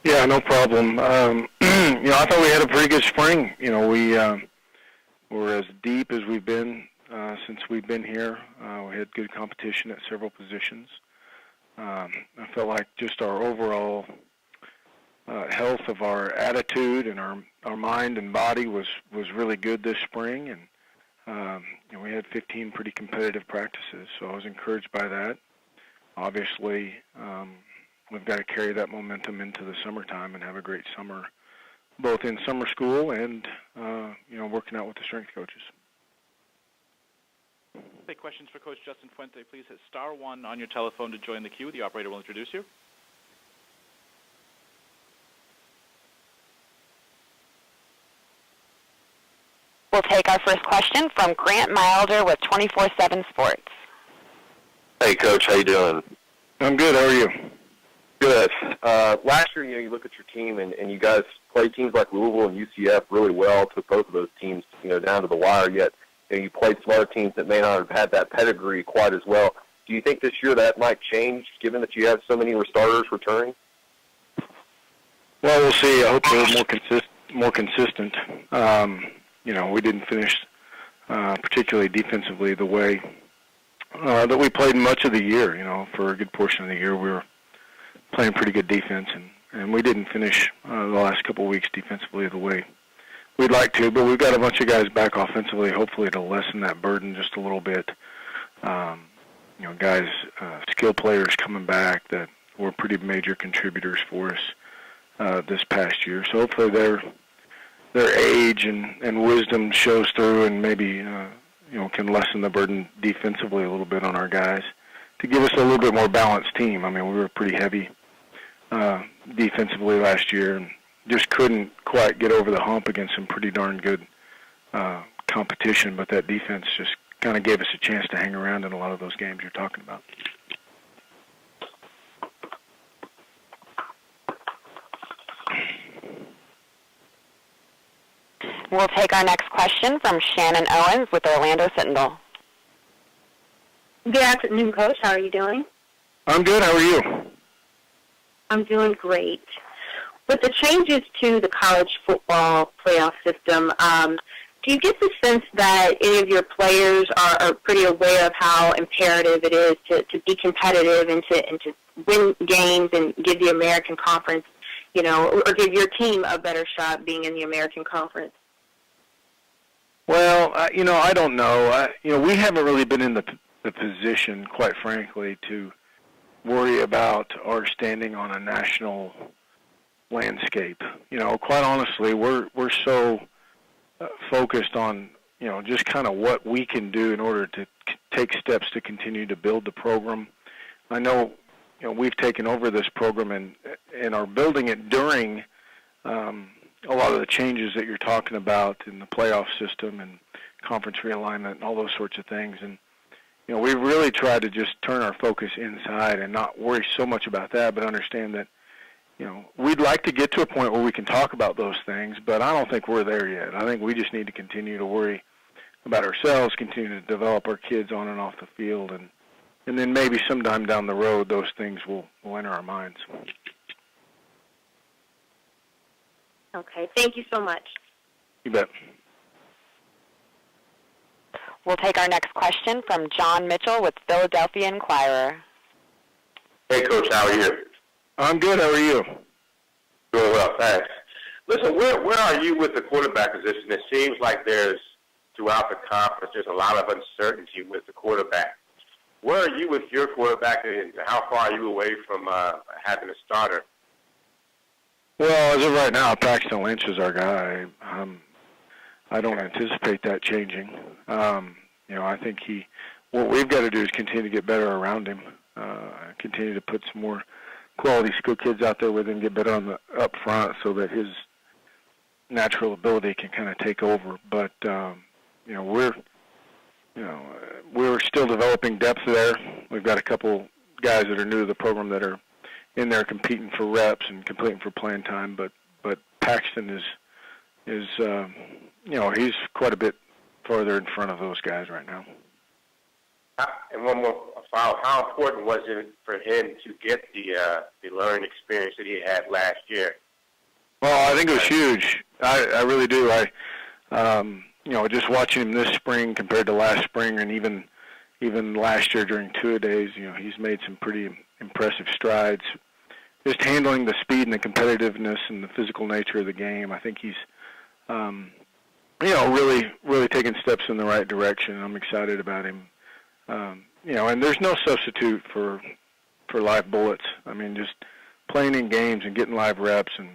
Yeah, no problem. I thought we had a pretty good spring. We're as deep as we've been since we've been here. We had good competition at several positions. I felt like just our overall health of our attitude and our mind and body was really good this spring, and we had 15 pretty competitive practices, so I was encouraged by that. Obviously, we've got to carry that momentum into the summertime and have a great summer, both in summer school and working out with the strength coaches. Take questions for Coach Justin Fuente. Please hit *1 on your telephone to join the queue. The operator will introduce you. We'll take our first question from Grant Milder with 24/7 Sports. Hey, Coach, how you doing? I'm good. How are you? Good. Last year, you look at your team, and you guys played teams like Louisville and UCF really well, took both of those teams, down to the wire, yet you played some other teams that may not have had that pedigree quite as well. Do you think this year that might change, given that you have so many starters returning? Well, we'll see. I hope they're more consistent. We didn't finish particularly defensively the way that we played much of the year. For a good portion of the year, we were playing pretty good defense, and we didn't finish the last couple of weeks defensively the way we'd like to. But we've got a bunch of guys back offensively, hopefully to lessen that burden just a little bit. Guys, skill players coming back that were pretty major contributors for us this past year. So hopefully their age and wisdom shows through, and maybe can lessen the burden defensively a little bit on our guys to give us a little bit more balanced team. I mean, we were pretty heavy defensively last year and just couldn't quite get over the hump against some pretty darn good competition, but that defense just kind of gave us a chance to hang around in a lot of those games you're talking about. We'll take our next question from Shannon Owens with Orlando Sentinel. Good afternoon, Coach. How are you doing? I'm good. How are you? I'm doing great. With the changes to the college football playoff system, do you get the sense that any of your players are pretty aware of how imperative it is to be competitive and to win games and give the American Conference, or give your team a better shot being in the American Conference? Well, I don't know. We haven't really been in the position, quite frankly, to worry about our standing on a national landscape. Quite honestly, we're so focused on, just kind of what we can do in order to take steps to continue to build the program. I know, we've taken over this program and are building it during a lot of the changes that you're talking about in the playoff system and conference realignment and all those sorts of things. And, we really tried to just turn our focus inside and not worry so much about that, but understand that, we'd like to get to a point where we can talk about those things, but I don't think we're there yet. I think we just need to continue to worry about ourselves, continue to develop our kids on and off the field, and then maybe sometime down the road those things will enter our minds. Okay, thank you so much. You bet. We'll take our next question from John Mitchell with Philadelphia Inquirer. Hey, Coach, how are you? I'm good. How are you? Doing well, thanks. Listen, where are you with the quarterback position? It seems like throughout the conference, there's a lot of uncertainty with the quarterback. Where are you with your quarterback, and how far are you away from having a starter? Well, as of right now, Paxton Lynch is our guy. I don't anticipate that changing. I think what we've got to do is continue to get better around him, continue to put some more quality skill kids out there with him, get better on the up front so that his natural ability can kind of take over. But we're still developing depth there. We've got a couple guys that are new to the program that are in there competing for reps and competing for playing time. But Paxton is he's quite a bit farther in front of those guys right now. And one more follow. How important was it for him to get the learning experience that he had last year? Well, I think it was huge. I really do. Just watching him this spring compared to last spring, and even last year during two-a-days, he's made some pretty impressive strides. Just handling the speed and the competitiveness and the physical nature of the game, I think he's, really taking steps in the right direction. I'm excited about him. And there's no substitute for live bullets. I mean, just playing in games and getting live reps and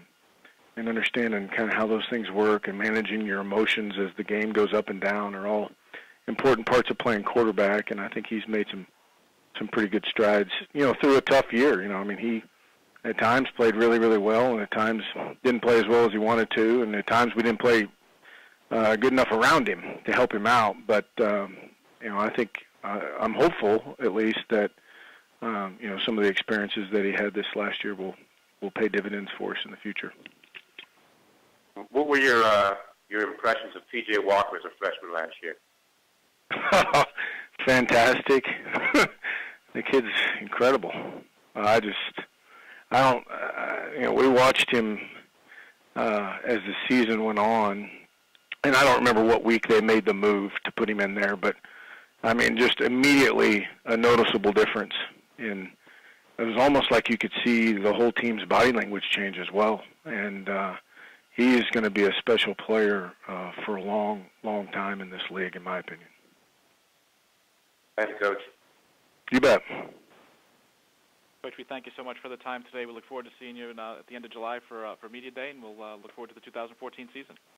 understanding kind of how those things work and managing your emotions as the game goes up and down are all important parts of playing quarterback. And I think he's made some pretty good strides, through a tough year. He at times played really, really well, and at times didn't play as well as he wanted to, and at times we didn't play good enough around him to help him out. But, I think I'm hopeful, at least, that, some of the experiences that he had this last year will pay dividends for us in the future. What were your impressions of P.J. Walker as a freshman last year? Fantastic. The kid's incredible. We watched him as the season went on, and I don't remember what week they made the move to put him in there, but just immediately a noticeable difference. It was almost like you could see the whole team's body language change as well. And he is going to be a special player for a long, long time in this league, in my opinion. Thanks, Coach. You bet. Coach, we thank you so much for the time today. We look forward to seeing you at the end of July for Media Day, and we'll look forward to the 2014 season.